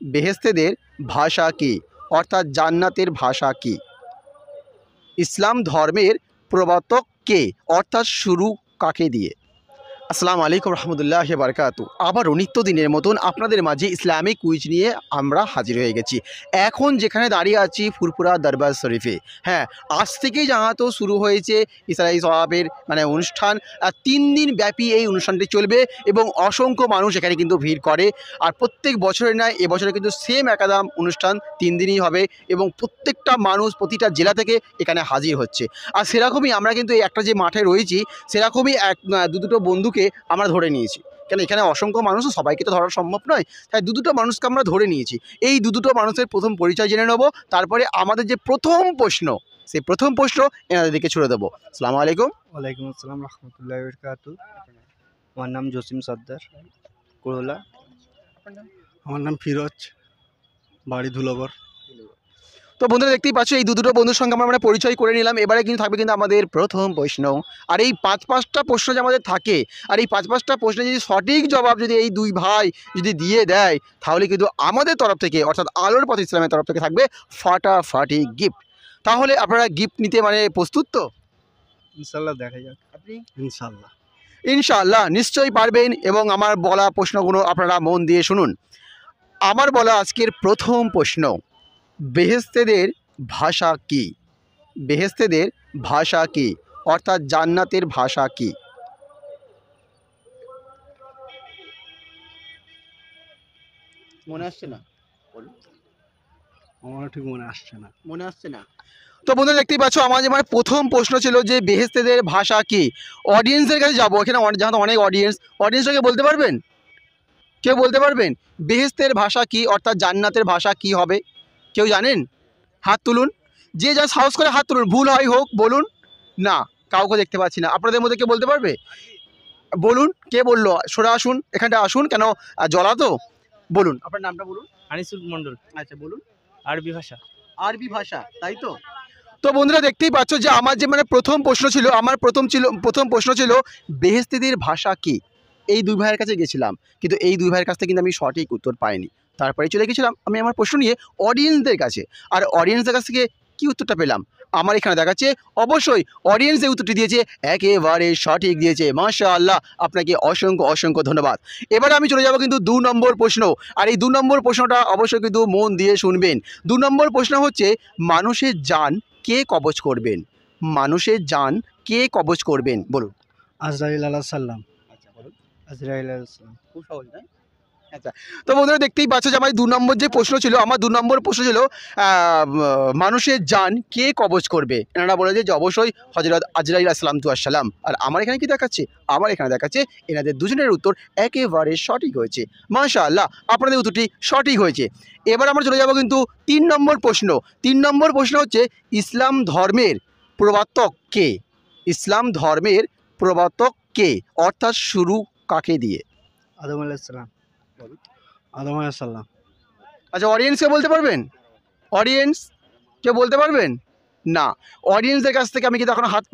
বেহেশতেদের ভাষা কি, অর্থাৎ জান্নাতের ভাষা কি? ইসলাম ধর্মের প্রবর্তক কে, অর্থাৎ শুরু কাকে দিয়ে? আসসালামু আলাইকুম রহমতুল্লাহি বারকাতু। আবারও নিত্যদিনের মতন আপনাদের মাঝে ইসলামিক কুইজ নিয়ে আমরা হাজির হয়ে গেছি। এখন যেখানে দাঁড়িয়ে আছি ফুরফুরা দরবার শরীফে। হ্যাঁ, আজ থেকেই জানাতো শুরু হয়েছে ইসরাই সওয়াবের অনুষ্ঠান। 3 দিন ব্যাপী এই অনুষ্ঠানটি চলবে এবং অসংখ্য মানুষ এখানে কিন্তু ভিড় করে। আর প্রত্যেক বছরের নয়, এবছরে কিন্তু সেম একাদাম অনুষ্ঠান 3 দিনই হবে এবং প্রত্যেকটা মানুষ প্রতিটা জেলা থেকে এখানে হাজির হচ্ছে। আর সেরকমই আমরা কিন্তু এই একটা যে মাঠে রয়েছি, সেরকমই দুটো বন্ধুকে আমরা ধরে নিয়েছি। কেন, এখানে অসংখ্য মানুষ, সবাইকে তো ধরা সম্ভব নয়, তাই দুটো মানুষকে আমরা ধরে নিয়েছি। এই দুটো মানুষের প্রথম পরিচয় জেনে নেব, তারপরে আমাদের যে প্রথম প্রশ্ন, সেই প্রথম প্রশ্ন এনাদের দিকে ছুড়ে দেবো। আসসালামু আলাইকুম। ওয়ালাইকুম আসসালাম রহমতুল্লাহি ওয়া বারাকাতুহু। আমার নাম জসিম সর্দার, কুড়োলা। আমার নাম ফিরোজ, বাড়ি ধুলোগড়। তো বন্ধুরা দেখতেই পাচ্ছ, এই দুটো বন্ধুর সঙ্গে আমরা পরিচয় করে নিলাম। এবারে কিন্তু থাকবে কিন্তু আমাদের প্রথম প্রশ্ন। আর এই 5-5টা প্রশ্ন যে আমাদের থাকে, আর এই 5-5টা প্রশ্নে যদি সঠিক জবাব যদি এই দুই ভাই যদি দিয়ে দেয়, তাহলে কিন্তু আমাদের তরফ থেকে, অর্থাৎ আলোর পথ ইসলামের তরফ থেকে থাকবে ফাটাফাটি গিফট। তাহলে আপনারা গিফট নিতে প্রস্তুত তো? ইনশাল্লাহ দেখা যাক। আপনি? ইনশাল্লাহ। ইনশাআল্লাহ নিশ্চয়ই পারবেন। এবং আমার বলা প্রশ্নগুলো আপনারা মন দিয়ে শুনুন। আমার বলা আজকের প্রথম প্রশ্ন, বেহেশতেদের ভাষা কি? বেহেশতেদের ভাষা কি, অর্থাৎ জান্নাতের ভাষা কি? মনে আসছে না? আমার ঠিক মনে আসছে না। মনে আসছে না? তো বন্ধুরা দেখতেই পাচ্ছ, আমার যে প্রথম প্রশ্ন ছিল যে বেহেশতেদের ভাষা কি। অডিয়েন্সের কাছে যাবো, এখানে যেহেতু অনেক অডিয়েন্সটাকে বলতে পারবেন? কেউ বলতে পারবেন বেহেশতের ভাষা কি, অর্থাৎ জান্নাতের ভাষা কি হবে? কেউ জানেন? হাত তুলুন। যে যা সাহস করে হাত তুলুন, ভুল হয় হোক বলুন। না, কাউকে দেখতে পাচ্ছি না। আপনাদের মধ্যে কে বলতে পারবে? বলুন, কে বললো? সরে আসুন, এখানটা আসুন। কেন, জলা তো। বলুন, আপনার নামটা বলুন। আনিসুল মন্ডল। আচ্ছা বলুন। আরবি ভাষা। আরবি ভাষা, তাই তো? তো বন্ধুরা দেখতেই পাচ্ছ যে আমার যে প্রথম প্রশ্ন ছিল, প্রথম প্রশ্ন ছিল বেহেশতেদের ভাষা কি। এই দুই ভাইয়ের কাছে গেছিলাম, কিন্তু এই দুই ভাইয়ের কাছ থেকে কিন্তু আমি সঠিক উত্তর পাইনি। তারপরে চলে গেছিলাম আমি আমার প্রশ্ন নিয়ে অডিয়েন্সদের কাছে। আর অডিয়েন্সদের কাছ থেকে কি উত্তরটা পেলাম? আমার এখানে দেখাচ্ছে অবশ্যই অডিয়েন্স যে উত্তরটি দিয়েছে একেবারে সঠিক দিয়েছে। মাশাআল্লাহ, আপনাকে অসংখ্য অসংখ্য ধন্যবাদ। এবারে আমি চলে যাব কিন্তু 2 নম্বর প্রশ্ন। আর এই 2 নম্বর প্রশ্নটা অবশ্যই কিন্তু মন দিয়ে শুনবেন। 2 নম্বর প্রশ্ন হচ্ছে, মানুষের জান কে কবজ করবেন? মানুষের জান কে কবজ করবেন? বলুন। আজরাইল আলাইহিস সালাম। আচ্ছা বলুন। আজরাইল আলাইহিস সালাম। খুব সহজ, তাই? আচ্ছা, তো বন্ধুরা দেখতেই পাচ্ছ যে আমার 2 নম্বর যে প্রশ্ন ছিল, আমার 2 নম্বর প্রশ্ন ছিল মানুষের জান কে কবজ করবে? এনারা বলেছে যে অবশ্যই হযরত আজরাইল আলাইহিসসালাম। আর আমার এখানে কি দেখাচ্ছে? আমার এখানে দেখাচ্ছে এনাদের দুজনের উত্তর একেবারে সঠিক হয়েছে। মাশাআল্লাহ, আপনাদের উত্তরটি সঠিক হয়েছে। এবার আমরা চলে যাব কিন্তু 3 নম্বর প্রশ্ন। 3 নম্বর প্রশ্ন হচ্ছে, ইসলাম ধর্মের প্রবর্তক কে? ইসলাম ধর্মের প্রবর্তক কে, অর্থাৎ শুরু কাকে দিয়ে? আদম আলাইহিস সালাম। আদম আলাইহিস সালাম। আচ্ছা, অডিয়েন্স কে বলতে পারবেন? অডিয়েন্স কেউ বলতে পারবেন? না, অডিয়েন্সদের কাছ থেকে আমি কিন্তু এখন হাত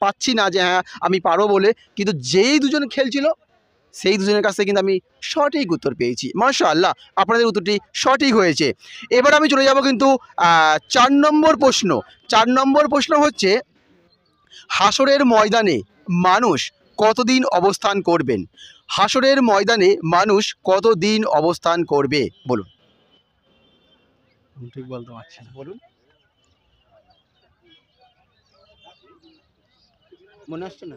পাচ্ছি না যে হ্যাঁ আমি পারবো বলে। কিন্তু যেই দুজন খেলছিল, সেই দুজনের কাছ থেকে কিন্তু আমি সঠিক উত্তর পেয়েছি। মাশাআল্লাহ, আপনাদের উত্তরটি সঠিক হয়েছে। এবার আমি চলে যাব কিন্তু 4 নম্বর প্রশ্ন। 4 নম্বর প্রশ্ন হচ্ছে, হাসরের ময়দানে মানুষ কতদিন অবস্থান করবেন? হাসরের ময়দানে মানুষ কতদিন অবস্থান করবে? বলুন। আমি ঠিক বলতে পারছি না। বলুন। মনে আসছে না?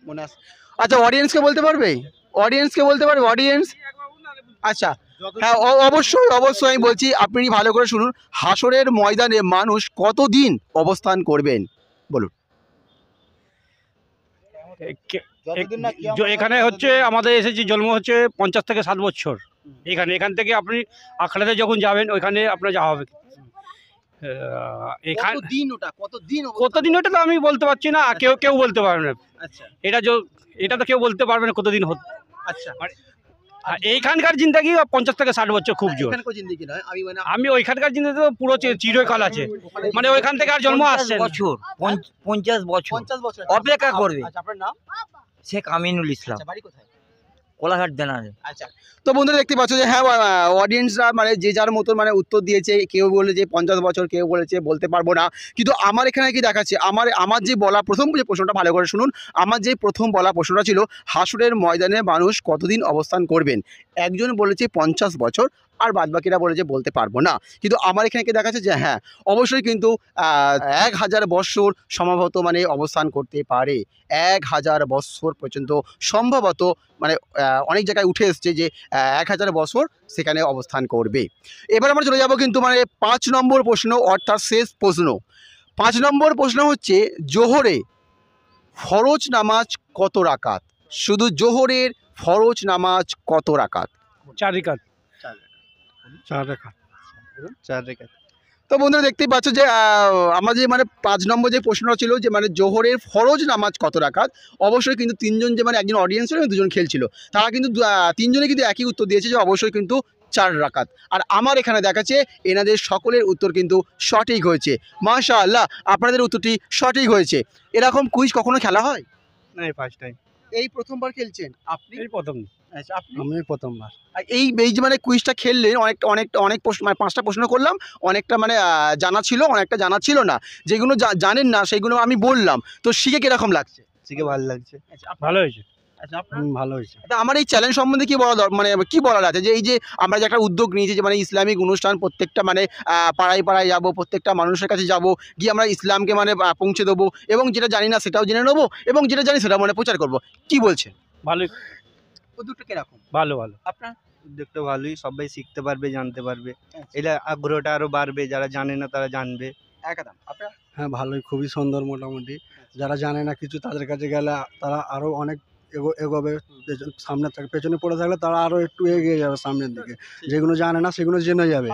মনে আসছে। আচ্ছা, অডিয়েন্সকে বলতে পারবে? অডিয়েন্সকে বলতে পারবে? অডিয়েন্স। আচ্ছা, হ্যাঁ অবশ্যই অবশ্যই আমি বলছি, আপনি ভালো করে শুনুন। হাসরের ময়দানে মানুষ কতদিন অবস্থান করবেন? বলুন। এখানে হচ্ছে আমাদের এসেছি জন্ম হচ্ছে 50 থেকে 7 বছর। এখান থেকে আপনি আখড়াতে যখন যাবেন ওইখানে আপনার যাওয়া হবে। কতদিন ওটা তো আমি বলতে পারছি না, কেউ বলতে পারবে না। আচ্ছা, এটা তো কেউ বলতে পারবে না কতদিন হতো। আচ্ছা, এইখানকার জিন্দাগি 50 থেকে 60 বছর খুব জোর। আমি ওইখানকার জিন্দাগি তো পুরো চিরকাল আছে, মানে ওইখান থেকে আর জন্ম আসছে বছর 50 বছর অপেক্ষা করবে। আপনার নাম? শেখ আমিনুল ইসলাম। বাড়ি কোথায়? কোলাঘাট দেনারে। আচ্ছা, তো বন্ধুরা দেখতে পাচ্ছ যে হ্যাঁ অডিয়েন্সরা মানে যে যার মতন মানে উত্তর দিয়েছে, কেউ বলে যে 50 বছর, কেউ বলেছে বলতে পারবো না। কিন্তু আমার এখানে কি দেখাচ্ছে, আমার যে বলা প্রথম যে প্রশ্নটা ভালো করে শুনুন, আমার যে প্রথম বলা প্রশ্নটা ছিল হাসরের ময়দানে মানুষ কতদিন অবস্থান করবেন। একজন বলেছে 50 বছর, আর বাদবাকিরা বলেছে বলতে পারবো না। কিন্তু আমার এখানে কি দেখাচ্ছে যে হ্যাঁ অবশ্যই কিন্তু 1000 বৎসর সম্ভবত মানে অবস্থান করতে পারে। 1000 বৎসর পর্যন্ত সম্ভবত মানে অনেক জায়গায় উঠে এসছে যে 1000 বছর সেখানে অবস্থান করবে। এবার আমরা চলে যাব কিন্তু মানে 5 নম্বর প্রশ্ন, অর্থাৎ শেষ প্রশ্ন। 5 নম্বর প্রশ্ন হচ্ছে জোহরে ফরজ নামাজ কত রাকাত? শুধু জোহরের ফরজ নামাজ কত রাকাত? 4 রিকাত। 4 রেখা। 4 রেখাত। তো বন্ধুরা দেখতেই পাচ্ছ যে আমার যে মানে 5 নম্বর যে প্রশ্নটা ছিল যে মানে জোহরের ফরজ নামাজ কত রাকাত, অবশ্যই কিন্তু তিনজন যে মানে একজন অডিয়েন্স ছিল, দুজন খেলছিল, তারা কিন্তু তিনজনে কিন্তু একই উত্তর দিয়েছে যে অবশ্যই কিন্তু 4 রাকাত। আর আমার এখানে দেখাচ্ছে এনাদের সকলের উত্তর কিন্তু সঠিক হয়েছে। মাশাআল্লাহ, আপনাদের উত্তরটি সঠিক হয়েছে। এরকম কুইজ কখনো খেলা হয়? না, এই ফার্স্ট টাইম। এই প্রথমবার খেলছেন আপনি? এই প্রথম। আচ্ছা, আপনি? আমি প্রথমবার। আর এই যে মানে কুইজটা খেললেন, অনেক প্রশ্ন মানে 5টা প্রশ্ন করলাম, অনেকটা মানে জানা ছিল, অনেকটা জানা ছিল না। যেগুলো জানেন না সেগুলো আমি বললাম, তো শিখে কিরকম লাগছে? শিখে ভালো লাগছে। ভালো হয়েছে। আচ্ছা, আপনার? ভালো হয়েছে। তা আমার এই চ্যালেঞ্জ সম্বন্ধে কি বলা মানে কি বলার আছে, যে এই যে আমরা যে একটা উদ্যোগ নিয়েছি যে মানে ইসলামিক অনুষ্ঠান প্রত্যেকটা মানে পাড়ায় পাড়ায় যাব, প্রত্যেকটা মানুষের কাছে যাব, গিয়ে আমরা ইসলামকে মানে পৌঁছে দেবো, এবং যেটা জানি না সেটাও জেনে নেবো, এবং যেটা জানি সেটা মানে প্রচার করব। কি বলছেন? ভালোই। উদ্যোগটা কিরকম? ভালো ভালো। আপনার? উদ্যোগটা ভালোই, সবাই শিখতে পারবে, জানতে পারবে। এটা আগ্রহটা আরো বাড়বে, যারা জানে না তারা জানবে। একদম। আপনার? হ্যাঁ ভালোই, খুবই সুন্দর। মোটামুটি যারা জানে না কিছু তাদের কাছে গেলে তারা আরও অনেক এগোবে। সামনে থাকে, পেছনে পড়ে থাকলে তারা আরও একটু এগিয়ে যাবে সামনের দিকে। যেগুলো জানে না সেগুলো জেনে যাবে।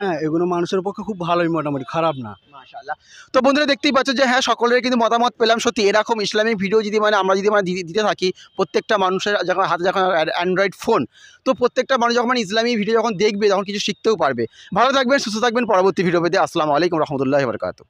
হ্যাঁ, এগুলো মানুষের পক্ষে খুব ভালোই, মোটামুটি খারাপ না। মাশাআল্লাহ। তো বন্ধুরা দেখতেই পাচ্ছ যে হ্যাঁ সকলের কিন্তু মতামত পেলাম। সত্যি এরকম ইসলামিক ভিডিও যদি মানে আমরা যদি মানে দিতে থাকি, প্রত্যেকটা মানুষের যখন হাতে যখন অ্যান্ড্রয়েড ফোন, তো প্রত্যেকটা মানুষ যখন মানে ইসলামিক ভিডিও যখন দেখবে তখন কিছু শিখতেও পারবে। ভালো থাকবেন, সুস্থ থাকবেন। পরবর্তী ভিডিও পেতে আসসালামু আলাইকুম রহমতুল্লাহি ওয়া বারাকাতুহু।